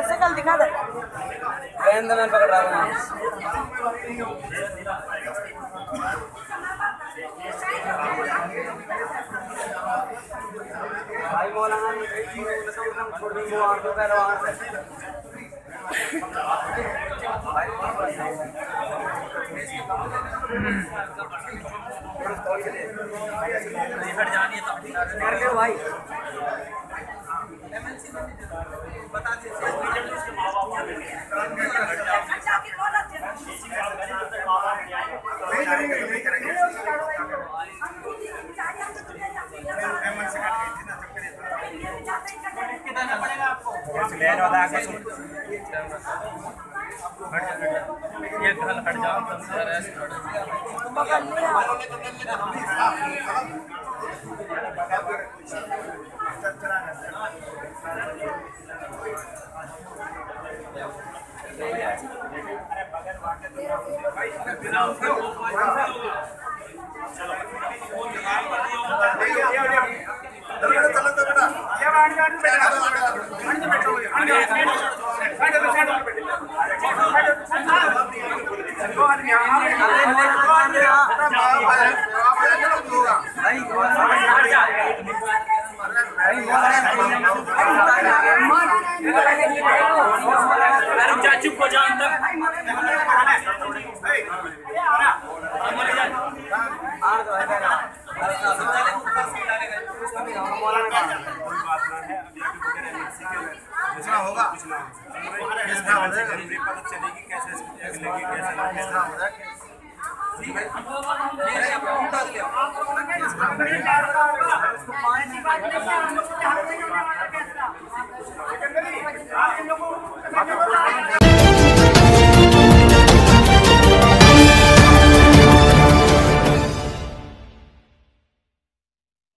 सकल दिखा दे। मैं पकड़ रहा हूँ। भाई मौलाना ने छोड़ दी वो आंख पे रवान से नहीं हट जानी है तो कर लो भाई। बता दीजिए कितना पड़ेगा आपको? ये घर हट जाओ चुप हो जाओ अंदर। होगा पता चलेगी कैसे कैसे